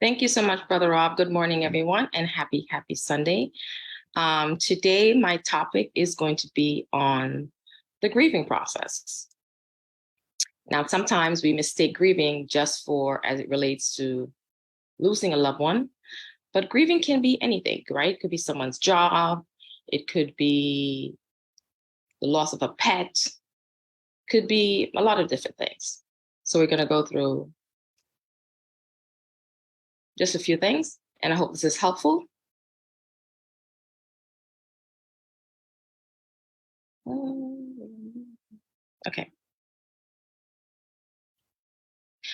Thank you so much, Brother Rob. Good morning, everyone, and happy Sunday. Today, my topic is going to be on the grieving process. Now, sometimes we mistake grieving just for as it relates to losing a loved one, but grieving can be anything, right? It could be someone's job. It could be the loss of a pet. Could be a lot of different things. So we're going to go through just a few things, and I hope this is helpful. Okay.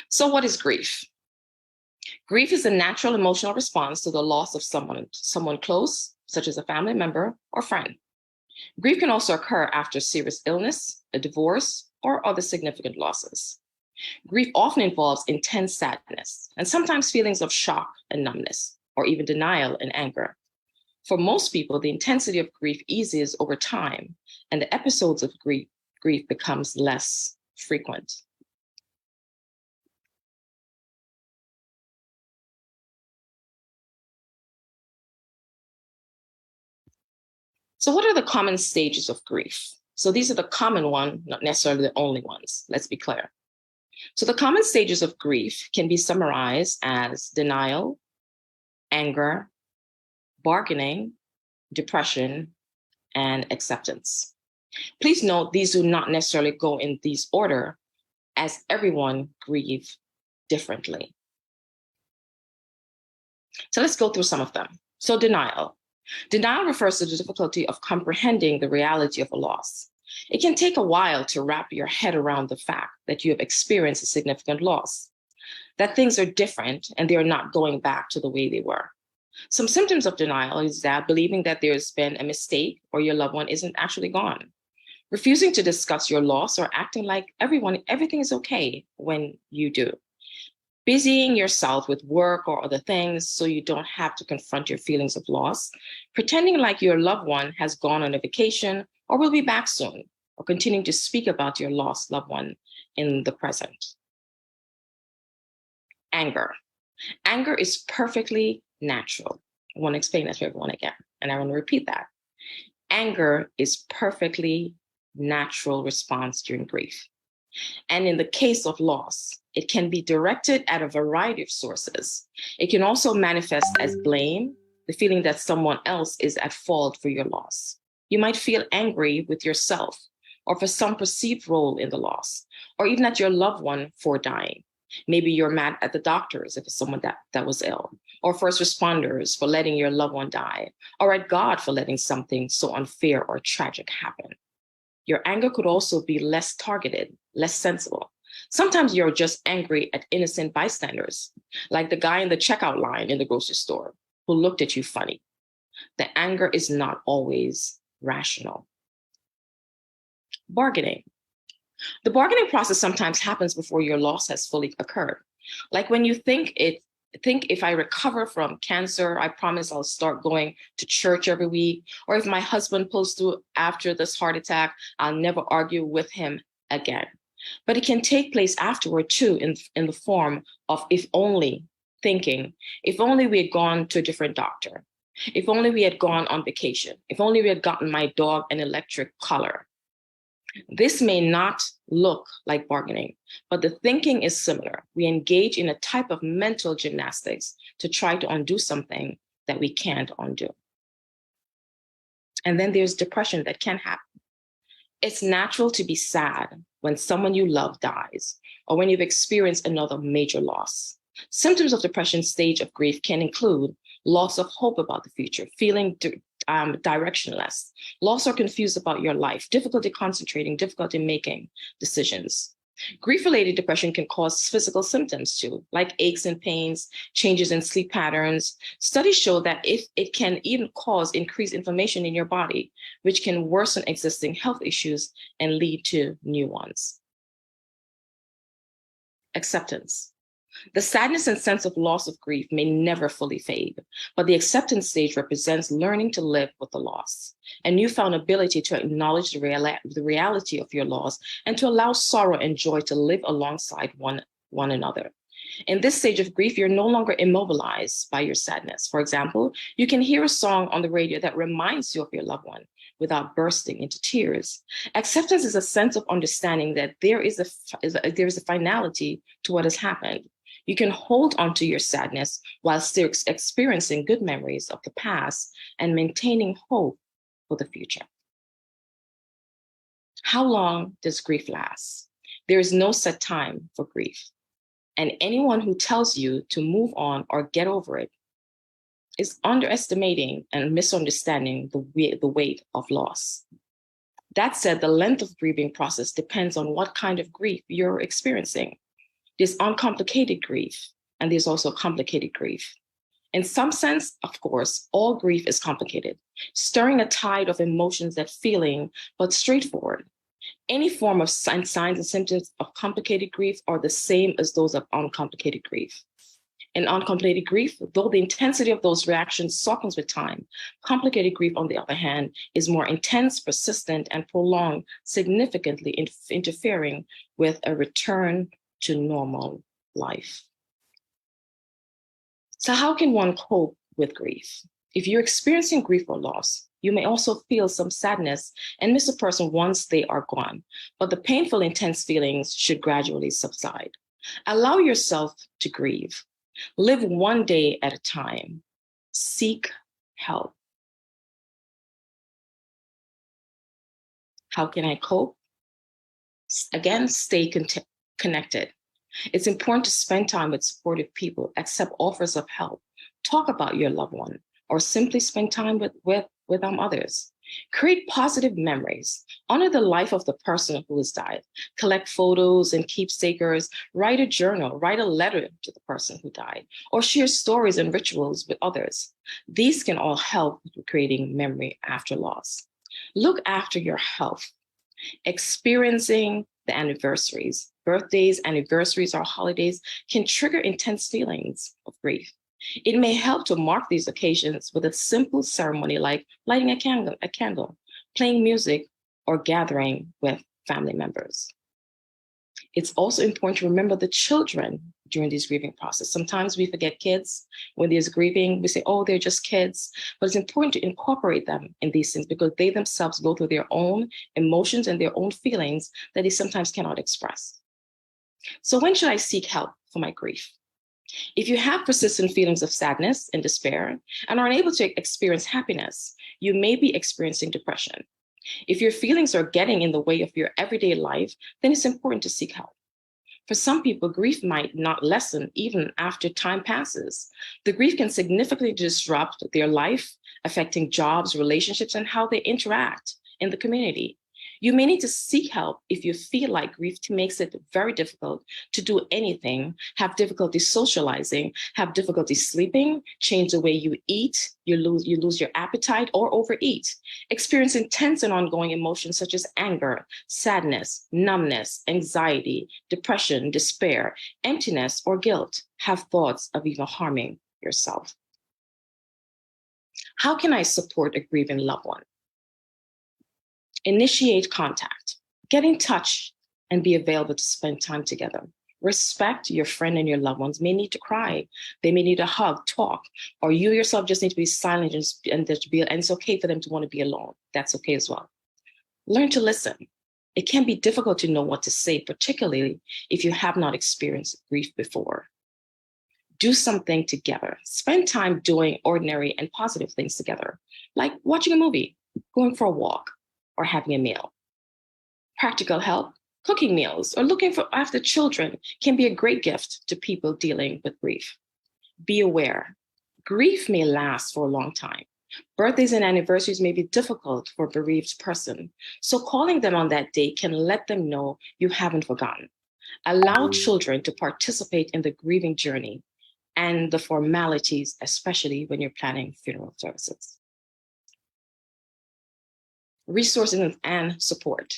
So what is grief? Grief is a natural emotional response to the loss of someone close, such as a family member or friend. Grief can also occur after serious illness, a divorce, or other significant losses. Grief often involves intense sadness and sometimes feelings of shock and numbness, or even denial and anger. For most people, the intensity of grief eases over time, and the episodes of grief becomes less frequent. So what are the common stages of grief? So these are the common ones, not necessarily the only ones. Let's be clear. So the common stages of grief can be summarized as denial, anger, bargaining, depression, and acceptance. Please note these do not necessarily go in these order, as everyone grieves differently. So let's go through some of them. So denial. Denial refers to the difficulty of comprehending the reality of a loss. It can take a while to wrap your head around the fact that you have experienced a significant loss, that things are different and they are not going back to the way they were. Some symptoms of denial is that believing that there's been a mistake or your loved one isn't actually gone, refusing to discuss your loss or acting like everything is okay when you do. Busying yourself with work or other things so you don't have to confront your feelings of loss, pretending like your loved one has gone on a vacation or will be back soon, or continuing to speak about your lost loved one in the present. Anger. Anger is perfectly natural. I want to explain that to everyone again, and I want to repeat that. Anger is perfectly natural response during grief. And in the case of loss, it can be directed at a variety of sources. It can also manifest as blame, the feeling that someone else is at fault for your loss. You might feel angry with yourself or for some perceived role in the loss, or even at your loved one for dying. Maybe you're mad at the doctors if it's someone that was ill, or first responders for letting your loved one die, or at God for letting something so unfair or tragic happen. Your anger could also be less targeted, less sensible. Sometimes you're just angry at innocent bystanders, like the guy in the checkout line in the grocery store who looked at you funny. The anger is not always rational. Bargaining. The bargaining process sometimes happens before your loss has fully occurred. Like when you think if I recover from cancer, I promise I'll start going to church every week. Or if my husband pulls through after this heart attack, I'll never argue with him again. But it can take place afterward too, in the form of if only thinking, if only we had gone to a different doctor, if only we had gone on vacation, if only we had gotten my dog an electric collar. This may not look like bargaining, but the thinking is similar. We engage in a type of mental gymnastics to try to undo something that we can't undo. And then there's depression that can happen. It's natural to be sad when someone you love dies or when you've experienced another major loss. Symptoms of depression stage of grief can include loss of hope about the future, feeling directionless, lost or confused about your life, difficulty concentrating, difficulty making decisions. Grief-related depression can cause physical symptoms too, like aches and pains, changes in sleep patterns. Studies show that it can even cause increased inflammation in your body, which can worsen existing health issues and lead to new ones. Acceptance. The sadness and sense of loss of grief may never fully fade, but the acceptance stage represents learning to live with the loss, a newfound ability to acknowledge the reality of your loss and to allow sorrow and joy to live alongside one another. In this stage of grief, you're no longer immobilized by your sadness. For example, you can hear a song on the radio that reminds you of your loved one without bursting into tears. Acceptance is a sense of understanding that there is a finality to what has happened. You can hold on to your sadness while still experiencing good memories of the past and maintaining hope for the future. How long does grief last? There is no set time for grief. And anyone who tells you to move on or get over it is underestimating and misunderstanding the weight of loss. That said, the length of grieving process depends on what kind of grief you're experiencing. There's uncomplicated grief, and there's also complicated grief. In some sense, of course, all grief is complicated, stirring a tide of emotions that feeling, but straightforward. Any form of signs and symptoms of complicated grief are the same as those of uncomplicated grief. In uncomplicated grief, though the intensity of those reactions softens with time, complicated grief, on the other hand, is more intense, persistent, and prolonged, significantly interfering with a return to normal life. So how can one cope with grief? If you're experiencing grief or loss, you may also feel some sadness and miss a person once they are gone, but the painful, intense feelings should gradually subside. Allow yourself to grieve. Live one day at a time. Seek help. How can I cope? Again, stay connected. It's important to spend time with supportive people, accept offers of help, talk about your loved one, or simply spend time with others. Create positive memories. Honor the life of the person who has died. Collect photos and keepsakers. Write a journal. Write a letter to the person who died, or share stories and rituals with others. These can all help with creating memory after loss. Look after your health. Experiencing the anniversaries, birthdays, anniversaries, or holidays can trigger intense feelings of grief. It may help to mark these occasions with a simple ceremony like lighting a candle, playing music, or gathering with family members. It's also important to remember the children during this grieving process. Sometimes we forget kids when there's grieving. We say, oh, they're just kids. But it's important to incorporate them in these things because they themselves go through their own emotions and their own feelings that they sometimes cannot express. So when should I seek help for my grief? If you have persistent feelings of sadness and despair and are unable to experience happiness, you may be experiencing depression. If your feelings are getting in the way of your everyday life, then it's important to seek help. For some people, grief might not lessen even after time passes. The grief can significantly disrupt their life, affecting jobs, relationships, and how they interact in the community. You may need to seek help if you feel like grief makes it very difficult to do anything, have difficulty socializing, have difficulty sleeping, change the way you eat, you lose your appetite or overeat, experience intense and ongoing emotions such as anger, sadness, numbness, anxiety, depression, despair, emptiness, or guilt, have thoughts of even harming yourself. How can I support a grieving loved one? Initiate contact. Get in touch and be available to spend time together. Respect your friend and your loved ones may need to cry. They may need a hug, talk, or you yourself just need to be silent and it's okay for them to want to be alone. That's okay as well. Learn to listen. It can be difficult to know what to say, particularly if you have not experienced grief before. Do something together. Spend time doing ordinary and positive things together, like watching a movie, going for a walk, or having a meal. Practical help, cooking meals, or looking after children can be a great gift to people dealing with grief. Be aware, grief may last for a long time. Birthdays and anniversaries may be difficult for a bereaved person, so calling them on that day can let them know you haven't forgotten. Allow children to participate in the grieving journey and the formalities, especially when you're planning funeral services. Resources and support.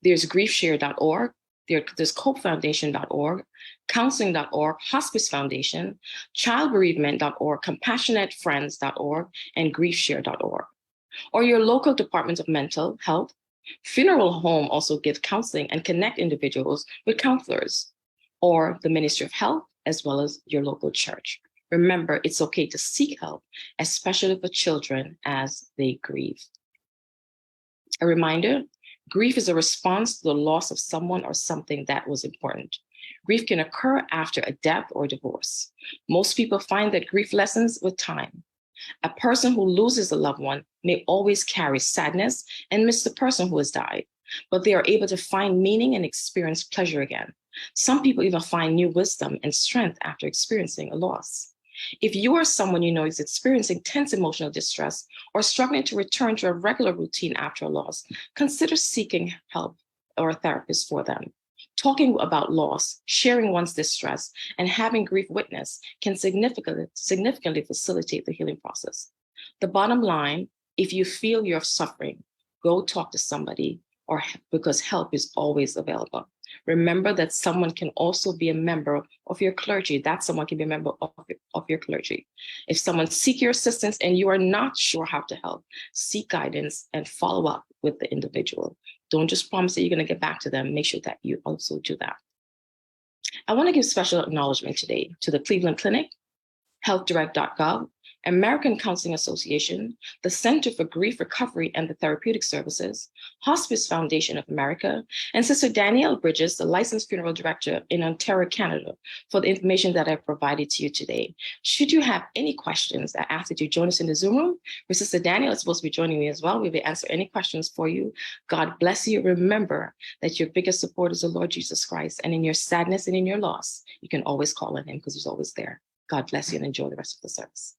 There's griefshare.org, there's copefoundation.org, counseling.org, hospice foundation, childbereavement.org, compassionatefriends.org, and griefshare.org. Or your local Department of Mental Health. Funeral home also gives counseling and connect individuals with counselors. Or the Ministry of Health, as well as your local church. Remember, it's okay to seek help, especially for children as they grieve. A reminder, grief is a response to the loss of someone or something that was important. Grief can occur after a death or divorce. Most people find that grief lessens with time. A person who loses a loved one may always carry sadness and miss the person who has died, but they are able to find meaning and experience pleasure again. Some people even find new wisdom and strength after experiencing a loss. If you are someone you know is experiencing tense emotional distress or struggling to return to a regular routine after a loss, consider seeking help or a therapist for them. Talking about loss, sharing one's distress, and having grief witness can significantly facilitate the healing process. The bottom line, if you feel you're suffering, go talk to somebody, because help is always available. Remember that someone can also be a member of your clergy. That someone can be a member of your clergy. If someone seeks your assistance and you are not sure how to help, seek guidance and follow up with the individual. Don't just promise that you're going to get back to them. Make sure that you also do that. I want to give special acknowledgement today to the Cleveland Clinic, healthdirect.gov, American Counseling Association, the Center for Grief Recovery and the Therapeutic Services, Hospice Foundation of America, and Sister Danielle Bridges, the licensed funeral director in Ontario, Canada, for the information that I've provided to you today. Should you have any questions, I ask that you join us in the Zoom room, where Sister Danielle is supposed to be joining me as well. We will answer any questions for you. God bless you. Remember that your biggest support is the Lord Jesus Christ, and in your sadness and in your loss, you can always call on him because he's always there. God bless you and enjoy the rest of the service.